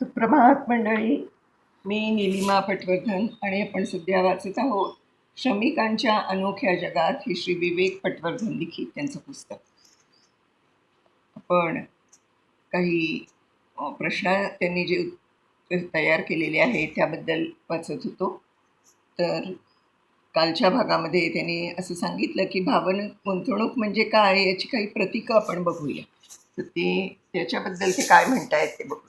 सुप्रभात मंडळी. मी निलिमा पटवर्धन आणि आपण सध्या वाचत आहोत श्रमिकांच्या अनोख्या जगात हे श्री विवेक पटवर्धन लिखित त्यांचं पुस्तक. आपण काही प्रश्न त्यांनी जे तयार केलेले आहेत त्याबद्दल वाचत होतो. तर कालच्या भागामध्ये त्यांनी असं सांगितलं की भावनिक गुंतवणूक म्हणजे काय याची काही प्रतीकं आपण बघूया. तर त्याच्याबद्दल ते काय म्हणतायत ते बघूया.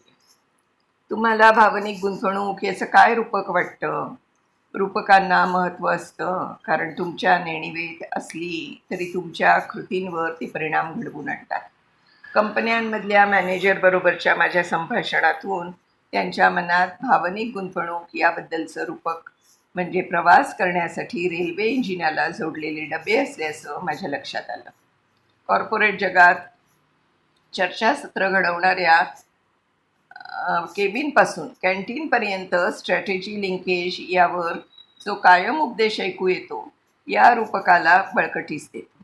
तुम्हाला भावनिक गुंतवणूक याचं काय रूपक वाटतं? रूपकांना महत्त्व असतं, कारण तुमच्या नेणिवेत असली तरी तुमच्या कृतींवर ते परिणाम घडवून आणतात. कंपन्यांमधल्या मॅनेजरबरोबरच्या माझ्या संभाषणातून त्यांच्या मनात भावनिक गुंतवणूक याबद्दलचं रूपक म्हणजे प्रवास करण्यासाठी रेल्वे इंजिनाला जोडलेले डबे असल्याचं माझ्या लक्षात आलं. कॉर्पोरेट जगात चर्चासत्र घडवणाऱ्या केबिनपासून कॅन्टीनपर्यंत स्ट्रॅटेजी लिंकेज यावर जो कायम उपदेश ऐकू येतो या रूपकाला बळकटीच देतो.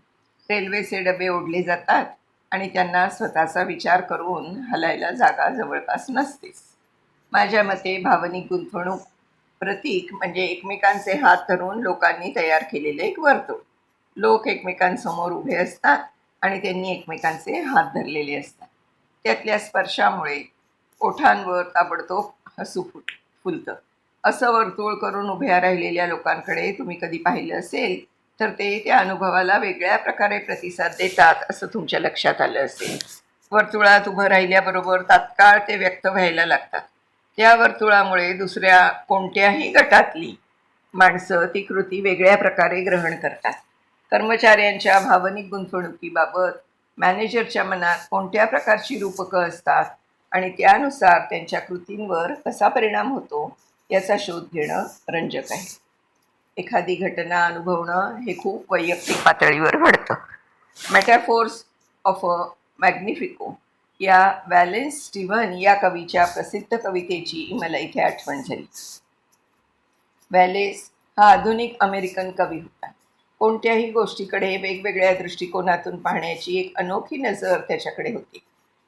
रेल्वेचे डबे ओढले जातात आणि त्यांना स्वतःचा विचार करून हलायला जागा जवळपास नसतेच. माझ्या मते भावनिक गुंतवणूक प्रतीक म्हणजे एकमेकांचे हात धरून लोकांनी तयार केलेले एक वर्तुळ. लोक एकमेकांसमोर उभे असतात आणि त्यांनी एकमेकांचे हात धरलेले असतात. त्यातल्या स्पर्शामुळे ओठांवर ताबडतोब हसू फुलतं. असं वर्तुळ करून उभ्या राहिलेल्या लोकांकडे तुम्ही कधी पाहिलं असेल तर ते त्या अनुभवाला वेगळ्या प्रकारे प्रतिसाद देतात असं तुमच्या लक्षात आलं असेल. वर्तुळात उभं राहिल्याबरोबर तात्काळ ते व्यक्त व्हायला लागतात. त्या वर्तुळामुळे दुसऱ्या कोणत्याही गटातली माणसं ती कृती वेगळ्या प्रकारे ग्रहण करतात. कर्मचाऱ्यांच्या भावनिक गुंतवणुकीबाबत मॅनेजरच्या मनात कोणत्या प्रकारची रूपकं असतात आणि त्यानुसार त्यांच्या कृतींवर कसा परिणाम होतो याचा शोध घेणं रंजक आहे. एखादी घटना अनुभवणं हे खूप वैयक्तिक पातळीवर घडतं. मेटाफोर्स ऑफ अ मॅग्निफिको या वॅलेन्स स्टीव्हन या कवीच्या प्रसिद्ध कवितेची मला इथे आठवण झाली. वॅलेस हा आधुनिक अमेरिकन कवी होता. कोणत्याही गोष्टीकडे वेगवेगळ्या दृष्टिकोनातून पाहण्याची एक अनोखी नजर त्याच्याकडे होती.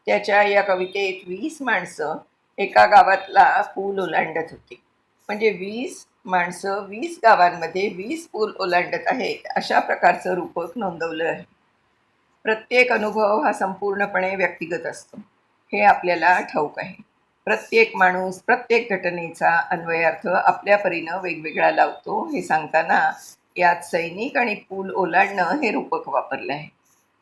त्याच्या या कवितेत 20 माणसं एका गावातला पूल ओलांडत होती. म्हणजे 20 माणसं 20 गावांमध्ये 20 पूल ओलांडत आहेत अशा प्रकारचं रूपक नोंदवलं आहे. प्रत्येक अनुभव हा संपूर्णपणे व्यक्तिगत असतो हे आपल्याला ठाऊक आहे. प्रत्येक माणूस प्रत्येक घटनेचा अन्वयार्थ आपल्या परीनं वेगवेगळा लावतो हे सांगताना यात सैनिक आणि पूल ओलांडणं हे रूपक वापरलं आहे.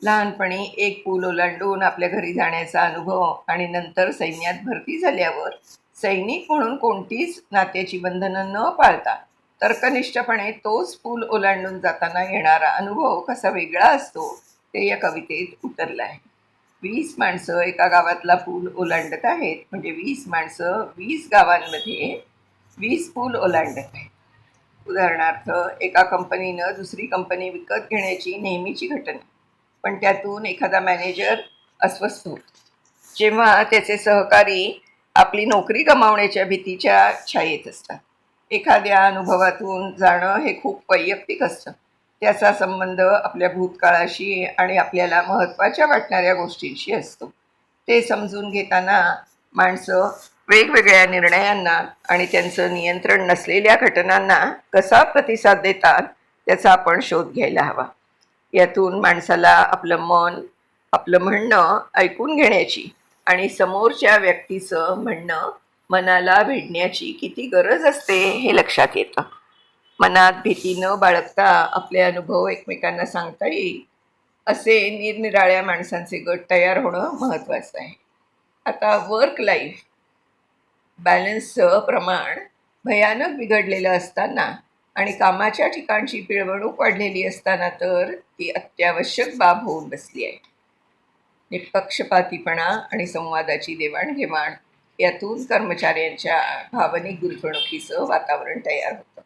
लहानपणी एक पूल ओलांडून आपल्या घरी जाण्याचा अनुभव आणि नंतर सैन्यात भरती झाल्यावर सैनिक म्हणून कोणतीच नात्याची बंधनं न पाळता तर्कनिष्ठपणे तोच पूल ओलांडून जाताना येणारा अनुभव कसा वेगळा असतो ते या कवितेत उतरलं आहे. 20 माणसं एका गावातला पूल ओलांडत आहेत म्हणजे 20 माणसं 20 गावांमध्ये 20 पूल ओलांडत आहेत. उदाहरणार्थ एका कंपनीनं दुसरी कंपनी विकत घेण्याची नेहमीची घटना, पण त्यातून एखादा मॅनेजर अस्वस्थ होतो जेव्हा त्याचे सहकारी आपली नोकरी गमावण्याच्या भीतीच्या छायेत असतात. एखाद्या अनुभवातून जाणं हे खूप वैयक्तिक असतं. त्याचा संबंध आपल्या भूतकाळाशी आणि आपल्याला महत्त्वाच्या वाटणाऱ्या गोष्टींशी असतो. ते समजून घेताना माणसं वेगवेगळ्या निर्णयांना आणि त्यांचं नियंत्रण नसलेल्या घटनांना कसा प्रतिसाद देतात त्याचा आपण शोध घ्यायला हवा. यातून माणसाला आपलं मन, आपलं म्हणणं ऐकून घेण्याची आणि समोरच्या व्यक्तीचं म्हणणं मनाला भिडण्याची किती गरज असते हे लक्षात येतं. मनात भीती न बाळगता आपले अनुभव एकमेकांना सांगता येईल असे निरनिराळ्या माणसांचे गट तयार होणं महत्त्वाचं आहे. आता वर्क लाईफ बॅलन्सचं प्रमाण भयानक बिघडलेलं असताना आणि कामाच्या ठिकाणची पिळवणूक वाढलेली असताना तर ती अत्यावश्यक बाब होऊन बसली आहे. निष्पक्षपातीपणा आणि संवादाची देवाणघेवाण यातून कर्मचाऱ्यांच्या भावनिक गुंतवणुकीचं वातावरण तयार होतं.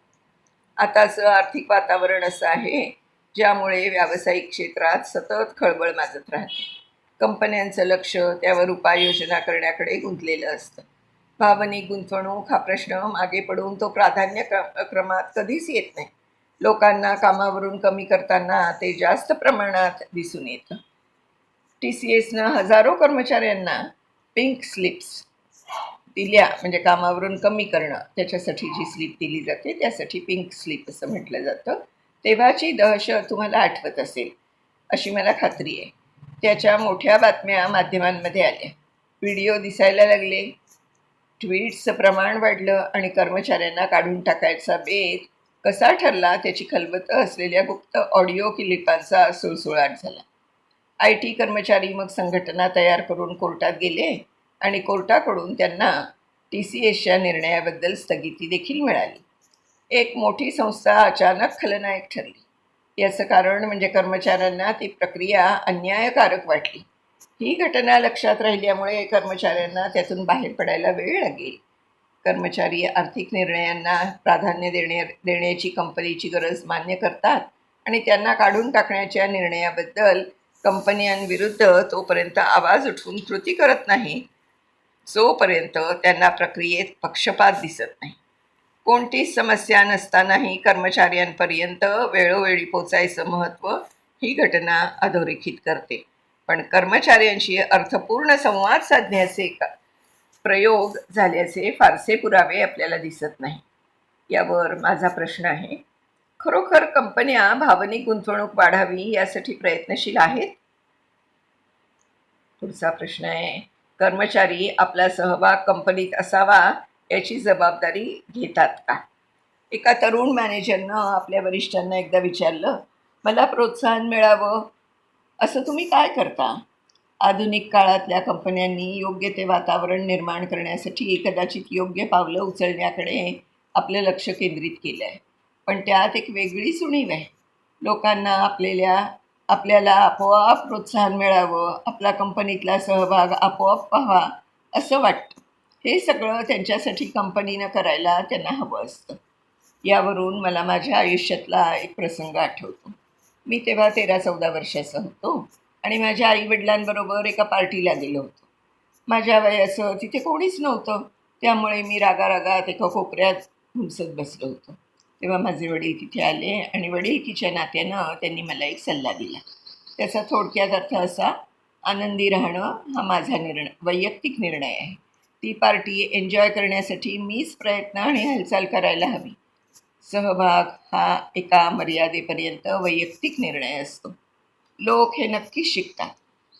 आताचं आर्थिक वातावरण असं आहे ज्यामुळे व्यावसायिक क्षेत्रात सतत खळबळ माजत राहते. कंपन्यांचं लक्ष त्यावर उपाययोजना करण्याकडे गुंतलेलं असतं. भावनिक गुंतवणूक हा प्रश्न मागे पडून तो प्राधान्य क्रमात कधीच येत नाही. लोकांना कामावरून कमी करताना ते जास्त प्रमाणात दिसून येतं. TCSनं हजारो कर्मचाऱ्यांना पिंक स्लिप्स दिल्या म्हणजे कामावरून कमी करणं, त्याच्यासाठी जी स्लिप दिली जाते त्यासाठी पिंक स्लिप असं म्हटलं जातं. तेव्हाची दहशत तुम्हाला आठवत असेल अशी मला खात्री आहे. त्याच्या मोठ्या बातम्या माध्यमांमध्ये आल्या, व्हिडिओ दिसायला लागले, ट्विट्सचं प्रमाण वाढलं आणि कर्मचाऱ्यांना काढून टाकायचा बेत कसा ठरला त्याची खलबतं असलेल्या गुप्त ऑडिओ क्लिपांचा सुळसुळाट झाला. आय टी कर्मचारी मग संघटना तयार करून कोर्टात गेले आणि कोर्टाकडून त्यांना टी सी एसच्या निर्णयाबद्दल स्थगिती देखील मिळाली. एक मोठी संस्था अचानक खलनायक ठरली. याचं कारण म्हणजे कर्मचाऱ्यांना ती प्रक्रिया अन्यायकारक वाटली. ही घटना लक्षात राहिल्यामुळे कर्मचाऱ्यांना त्यातून बाहेर पडायला वेळ लागेल. कर्मचारी आर्थिक निर्णयांना प्राधान्य देण्याची कंपनीची गरज मान्य करतात आणि त्यांना काढून टाकण्याच्या निर्णयाबद्दल कंपन्यांविरुद्ध तोपर्यंत आवाज उठवून कृती करत नाही जोपर्यंत त्यांना प्रक्रियेत पक्षपात दिसत नाही. कोणतीच समस्या नसतानाही कर्मचाऱ्यांपर्यंत वेळोवेळी पोचायचं महत्त्व ही घटना अधोरेखित करते. पण कर्मचाऱ्यांशी अर्थपूर्ण संवाद साधण्याचे प्रयोग झाल्याचे फारसे पुरावे आपल्याला दिसत नाही. यावर माझा प्रश्न आहे, खरोखर कंपन्या भावनिक गुंतवणूक वाढावी यासाठी प्रयत्नशील आहेत? पुढचा प्रश्न आहे, कर्मचारी आपला सहभाग कंपनीत असावा याची जबाबदारी घेतात का? एका तरुण मॅनेजरनं आपल्या वरिष्ठांना एकदा विचारलं, मला प्रोत्साहन मिळावं असं तुम्ही काय करता? आधुनिक काळातल्या कंपन्यांनी योग्य ते वातावरण निर्माण करण्यासाठी कदाचित योग्य पावलं उचलण्याकडे आपलं लक्ष केंद्रित केलं आहे. पण त्यात एक वेगळीच उणीव आहे. लोकांना आपल्याला आपोआप प्रोत्साहन मिळावं, आपला कंपनीतला सहभाग आपोआप व्हावा असं वाटतं. हे सगळं त्यांच्यासाठी कंपनीनं करायला त्यांना हवं असतं. यावरून मला माझ्या आयुष्यातला एक प्रसंग आठवतो. मी तेव्हा 13-14 वर्षाचा होतो आणि माझ्या आईवडिलांबरोबर एका पार्टीला गेलो होतो. माझ्या वयाचं तिथे कोणीच नव्हतं, त्यामुळे मी रागारागात एका कोपऱ्यात हुंसत बसलो होतो. तेव्हा माझे वडील तिथे आले आणि वडिलकीच्या नात्यानं त्यांनी मला एक सल्ला दिला. त्याचा थोडक्यात अर्थ असा, आनंदी राहणं हा माझा वैयक्तिक निर्णय आहे. ती पार्टी एन्जॉय करण्यासाठी मीच प्रयत्न आणि हालचाल करायला हवी. सहभाग हा एका मर्यादेपर्यंत वैयक्तिक निर्णय असतो. लोक हे नक्कीच शिकतात.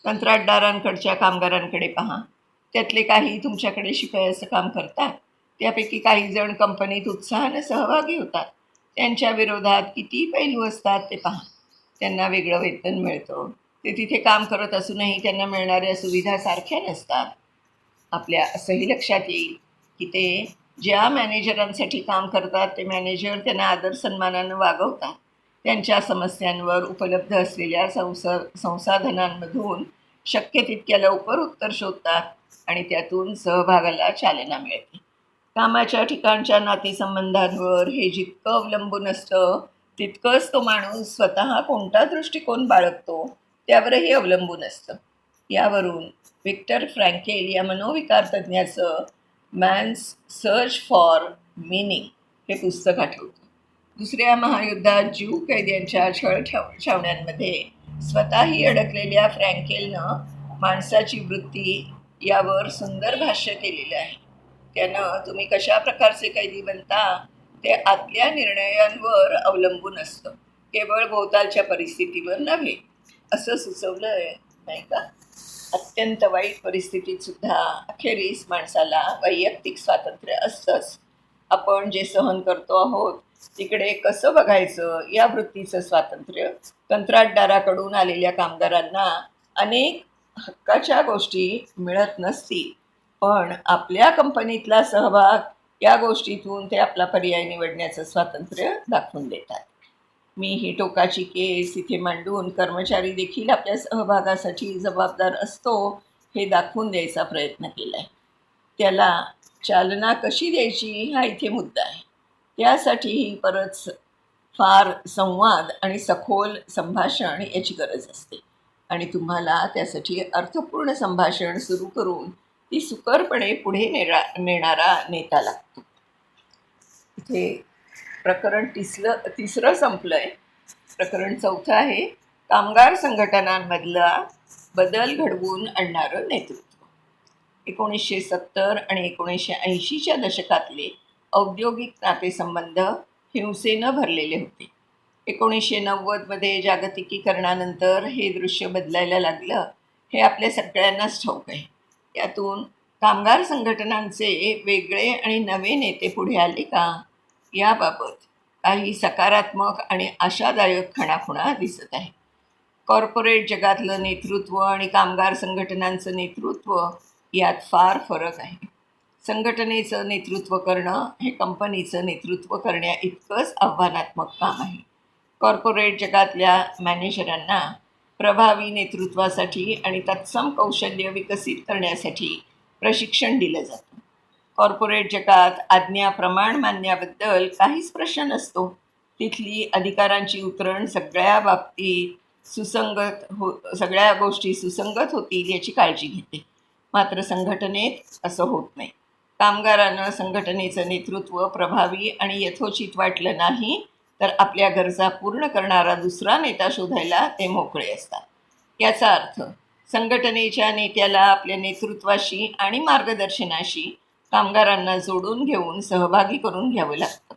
कंत्राटदारांकडच्या कामगारांकडे पहा, त्यातले काही तुमच्याकडे शिकायचं काम करतात, त्यापैकी काही जण कंपनीत उत्साहानं सहभागी होतात. त्यांच्या विरोधात किती पैलू असतात ते पहा. त्यांना वेगळं वेतन मिळतं, ते तिथे काम करत असूनही त्यांना मिळणाऱ्या सुविधा सारख्या नसतात. आपल्या असंही लक्षात येईल की ते ज्या मॅनेजरांसाठी काम करतात ते मॅनेजर त्यांना आदर सन्मानानं वागवतात. त्यांच्या समस्यांवर उपलब्ध असलेल्या संसाधनांमधून शक्य तितक्या लवकर उत्तर शोधतात आणि त्यातून सहभागाला चालना मिळते. कामाच्या ठिकाणच्या नातेसंबंधांवर हे जितकं अवलंबून असतं तितकंच तो माणूस स्वतः कोणता दृष्टिकोन बाळगतो त्यावरही अवलंबून असतं. यावरून विक्टर फ्रँकेल या मनोविकार तज्ज्ञाचं मॅन्स सर्च फॉर मीनिंग हे पुस्तक आठवतं. दुसऱ्या महायुद्धात ज्यू कैद्यांच्या छळछावण्यांमध्ये स्वतःही अडकलेल्या फ्रँकेलनं माणसाची वृत्ती यावर सुंदर भाष्य केलेलं आहे. त्यानं तुम्ही कशा प्रकारचे कैदी बनता ते आतल्या निर्णयांवर अवलंबून असतं, केवळ भोवतालच्या परिस्थितीवर नव्हे असं सुचवलं आहे, नाही का? अत्यंत वाईट परिस्थितीत सुद्धा अखेरीस माणसाला वैयक्तिक स्वातंत्र्य असतंच. आपण जे सहन करतो आहोत तिकडे कसं बघायचं या वृत्तीचं स्वातंत्र्य कंत्राटदाराकडून आलेल्या कामगारांना अनेक हक्काच्या गोष्टी मिळत नसतील, पण आपल्या कंपनीतला सहभाग या गोष्टीतून ते आपला पर्याय निवडण्याचं स्वातंत्र्य दाखवून देतात. मी ही टोकाची केस इथे मांडून कर्मचारी देखील आपल्या सहभागासाठी जबाबदार असतो हे दाखवून द्यायचा प्रयत्न केला आहे. त्याला चालना कशी द्यायची हा इथे मुद्दा आहे. त्यासाठीही परत फार संवाद आणि सखोल संभाषण याची गरज असते आणि तुम्हाला त्यासाठी अर्थपूर्ण संभाषण सुरू करून ती सुकरपणे पुढे नेणारा नेता लागतो. इथे प्रकरण तिसरं संपलं आहे. प्रकरण 4 आहे, कामगार संघटनांमधला बदल घडवून आणणारं नेतृत्व. 1970 आणि 1980च्या दशकातले औद्योगिक नातेसंबंध हिंसेनं भरलेले होते. 1990मध्ये जागतिकीकरणानंतर हे दृश्य बदलायला लागलं, हे आपल्या सगळ्यांनाच ठाऊक आहे. यातून कामगार संघटनांचे वेगळे आणि नवे नेते पुढे आले का, याबाबत काही सकारात्मक आणि आशादायक खाणाखुणा दिसत आहे. कॉर्पोरेट जगातलं नेतृत्व आणि कामगार संघटनांचं नेतृत्व यात फार फरक आहे. संघटनेचं नेतृत्व करणं हे कंपनीचं नेतृत्व करण्या इतकंच आव्हानात्मक काम आहे. कॉर्पोरेट जगातल्या मॅनेजरांना प्रभावी नेतृत्वासाठी आणि तत्सम कौशल्य विकसित करण्यासाठी प्रशिक्षण दिलं जातं. कॉर्पोरेट जगात आज्ञा प्रमाण मानण्याबद्दल काहीच प्रश्न नसतो. तिथली अधिकारांची उतरण सगळ्या गोष्टी सुसंगत होतील याची काळजी घेते. मात्र संघटनेत असं होत नाही. कामगारांना संघटनेचं नेतृत्व प्रभावी आणि यथोचित वाटलं नाही तर आपल्या गरजा पूर्ण करणारा दुसरा नेता शोधायला ते मोकळे असतात. याचा अर्थ संघटनेच्या नेत्याला आपल्या नेतृत्वाशी आणि मार्गदर्शनाशी कामगारांना जोडून घेऊन सहभागी करून घ्यावं लागतं.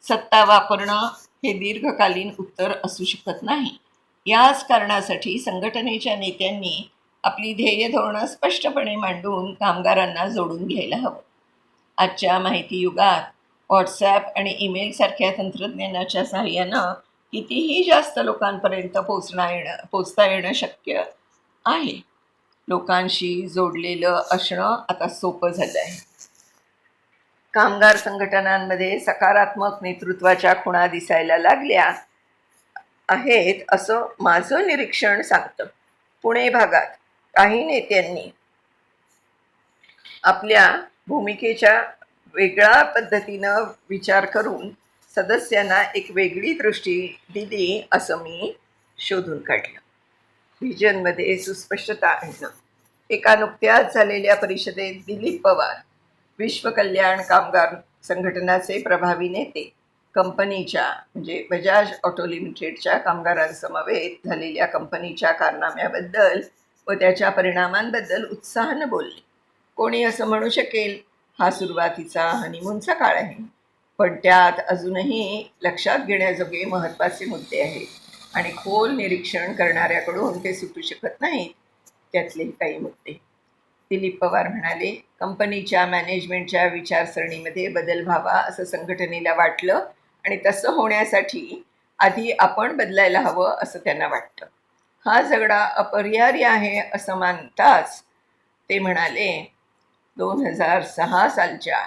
सत्ता वापरणं हे दीर्घकालीन उत्तर असू शकत नाही. याच कारणासाठी संघटनेच्या नेत्यांनी आपली ध्येय धोरणं स्पष्टपणे मांडून कामगारांना जोडून घ्यायला हवं. आजच्या माहिती युगात व्हॉट्सॲप आणि ईमेलसारख्या तंत्रज्ञानाच्या सहाय्यानं कितीही जास्त लोकांपर्यंत पोचता येणं शक्य आहे. लोकांशी जोडलेलं असणं आता सोपं झालं आहे. कामगार संघटनांमध्ये सकारात्मक नेतृत्वाच्या खुणा दिसायला लागल्या आहेत असं माझं निरीक्षण सांगतं. पुणे भागात काही नेत्यांनी आपल्या भूमिकेच्या वेगळ्या पद्धतीनं विचार करून सदस्यांना एक वेगळी दृष्टी दिली असं मी शोधून काढलं. व्हिजनमध्ये सुस्पष्टता आणणं. एका नुकत्याच झालेल्या परिषदेत दिलीप पवार, विश्व कल्याण कामगार संघटनाचे प्रभावी नेते, कंपनीच्या म्हणजे बजाज ऑटो लिमिटेडच्या कामगारांसमवेत झालेल्या कंपनीच्या कारनाम्याबद्दल व त्याच्या परिणामांबद्दल उत्साहानं बोलले. कोणी असं म्हणू शकेल, हा सुरुवातीचा हनीमूनचा काळ आहे, पण त्यात अजूनही लक्षात घेण्याजोगे महत्त्वाचे मुद्दे आहेत आणि खोल निरीक्षण करणाऱ्याकडून ते सुटू शकत नाहीत. त्यातले काही मुद्दे. दिलीप पवार म्हणाले, कंपनीच्या मॅनेजमेंटच्या विचारसरणीमध्ये बदल व्हावा असं संघटनेला वाटलं आणि तसं होण्यासाठी आधी आपण बदलायला हवं असं त्यांना वाटतं. हा झगडा अपरिहार्य आहे असं मानताच ते म्हणाले, 2006 सालच्या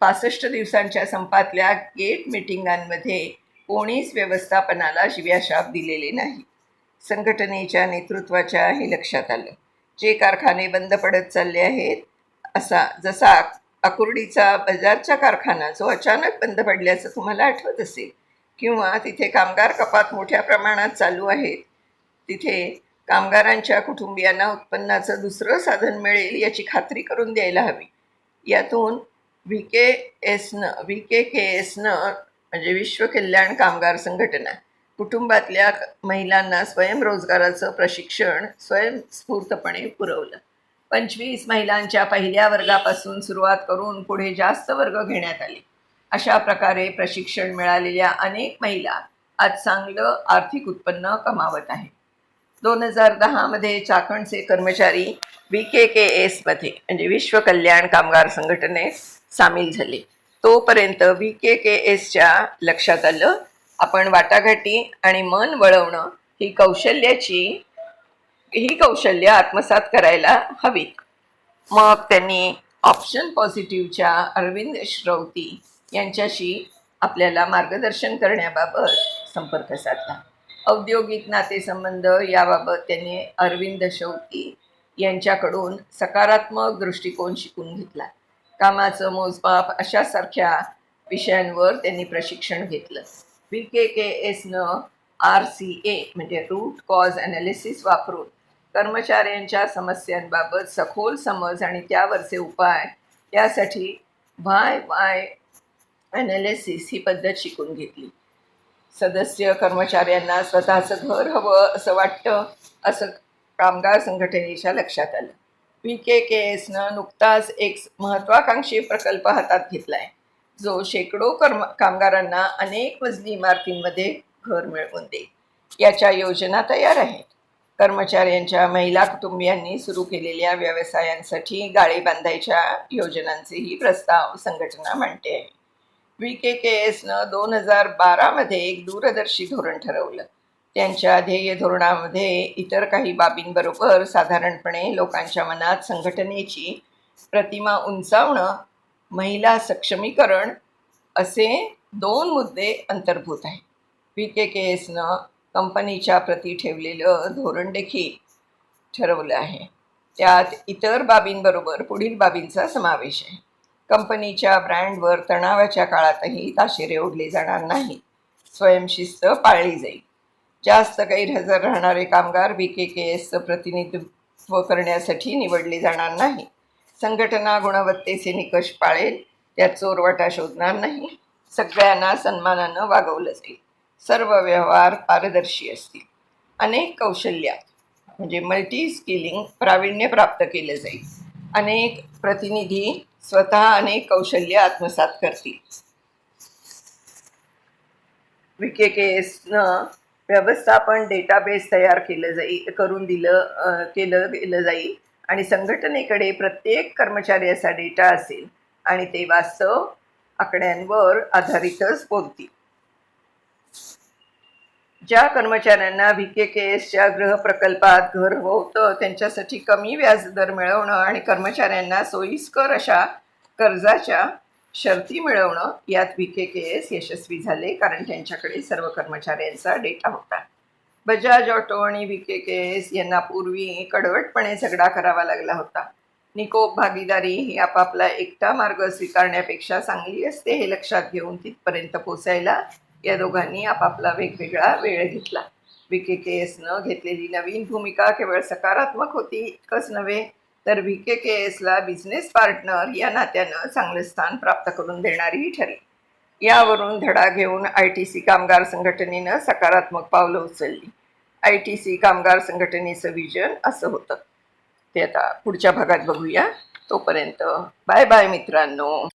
65 दिवसांच्या संपातल्या गेट मिटिंगांमध्ये कोणीच व्यवस्थापनाला शिव्याशाप दिलेले नाही. संघटनेच्या नेतृत्वाच्या हे लक्षात आलं. जे कारखाने बंद पडत चालले आहेत, जसा अकुर्डीचा बजाजचा कारखाना जो अचानक बंद पडल्याचं तुम्हाला आठवत असेल, किंवा तिथे कामगार कपात मोठ्या प्रमाणात चालू आहेत, तिथे कामगारांच्या कुटुंबियांना उत्पन्नाचं दुसरं साधन मिळेल याची खात्री करून द्यायला हवी. यातून VKKSनं म्हणजे विश्व कल्याण कामगार संघटना कुटुंबातल्या महिलांना स्वयंरोजगाराचं प्रशिक्षण स्वयंस्फूर्तपणे पुरवलं. 25 महिलांच्या पहिल्या वर्गापासून सुरुवात करून पुढे जास्त वर्ग घेण्यात आले. अशा प्रकारे प्रशिक्षण मिळालेल्या अनेक महिला आज चांगलं आर्थिक उत्पन्न कमावत आहेत. 2010मध्ये चाकणचे कर्मचारी VKKSमध्ये म्हणजे विश्व कल्याण कामगार संघटनेत सामील झाले. तोपर्यंत VKKSच्या लक्षात आलं, आपण वाटाघाटी आणि मन वळवणं ही कौशल्य आत्मसात करायला हवीत. मग त्यांनी ऑप्शन पॉझिटिव्हच्या अरविंद श्रौती यांच्याशी आपल्याला मार्गदर्शन करण्याबाबत संपर्क साधला. औद्योगिक नातेसंबंध याबाबत त्यांनी अरविंद श्रौती यांच्याकडून सकारात्मक दृष्टिकोन शिकून घेतला. कामाचं मोजमाप अशासारख्या विषयांवर त्यांनी प्रशिक्षण घेतलं. VKKSनं RCA म्हणजे रूट कॉज ॲनालिसिस वापरून कर्मचाऱ्यांच्या समस्यांबाबत सखोल समज आणि त्यावरचे उपाय यासाठी YY ॲनालिसिस ही पद्धत शिकून घेतली. सदस्य कर्मचाऱ्यांना स्वतःचं घर हवं असं वाटतं असं कामगार संघटनेच्या लक्षात आलं. VKKSनं नुकताच एक महत्त्वाकांक्षी प्रकल्प हातात घेतलाय, जो शेकडो कामगारांना अनेक मजली इमारतींमध्ये घर मिळवून देईल. याच्या योजना तयार आहेत. कर्मचाऱ्यांच्या महिला कुटुंबियांनी सुरू केलेल्या व्यवसायांसाठी गाळे बांधायच्या योजनांचेही प्रस्ताव संघटना मांडते आहे. VKKSनं 2012मध्ये एक दूरदर्शी धोरण ठरवलं. त्यांच्या ध्येय धोरणामध्ये इतर काही बाबींबरोबर साधारणपणे लोकांच्या मनात संघटनेची प्रतिमा उंचावणं, महिला सक्षमीकरण असे 2 मुद्दे अंतर्भूत आहेत. VKKSनं कंपनीच्या प्रती ठेवलेलं धोरण देखील ठरवलं आहे. त्यात इतर बाबींबरोबर पुढील बाबींचा समावेश आहे. कंपनीच्या ब्रँडवर तणावाच्या काळातही ताशेरे ओढले जाणार नाहीत. स्वयंशिस्त पाळली जाईल. जास्त गैरहजर राहणारे कामगार VKKSचं प्रतिनिधित्व करण्यासाठी निवडले जाणार नाही. संघटना गुणवत्तेचे निकष पाळेल. त्यात चोरवाटा शोधणार नाही. सगळ्यांना सन्मानानं वागवलं जाईल. सर्व व्यवहार पारदर्शी असतील. अनेक कौशल्यात म्हणजे मल्टी स्किलिंग प्रावीण्य प्राप्त केलं जाईल. अनेक प्रतिनिधी स्वतः अनेक कौशल्य आत्मसात करतील. VKKSनं व्यवस्थापन डेटाबेस तयार केलं गेलं जाईल आणि संघटनेकडे प्रत्येक कर्मचाऱ्याचा डेटा असेल आणि ते वास्तव आकड्यांवर आधारितच बोलतील. ज्या कर्मचाऱ्यांना VKKSच्या गृह प्रकल्पात घर होतं त्यांच्यासाठी कमी व्याजदर मिळवणं आणि कर्मचाऱ्यांना सोयीस्कर अशा कर्जाच्या शर्ती मिळवणं यात VKKS यशस्वी झाले, कारण त्यांच्याकडे सर्व कर्मचाऱ्यांचा डेटा होता. बजाज ऑटो आणि VKKS यांना पूर्वी कडवटपणे झगडा करावा लागला होता. निकोप भागीदारी ही आपापला एकटा मार्ग स्वीकारण्यापेक्षा चांगली असते हे लक्षात घेऊन तिथपर्यंत पोचायला या दोघांनी आपापला वेगवेगळा वेळ घेतला. VKKSनं घेतलेली नवीन भूमिका केवळ सकारात्मक होती इतकंच नव्हे, तर VKKSला बिझनेस पार्टनर या नात्यानं चांगलं स्थान प्राप्त करून देणारीही ठरली. यावरून धडा घेऊन ITC कामगार संघटनेनं सकारात्मक पावलं उचलली. ITC कामगार संघटनेचं विजन असं होतं. ते आता पुढच्या भागात बघूया. तोपर्यंत बाय बाय मित्रांनो.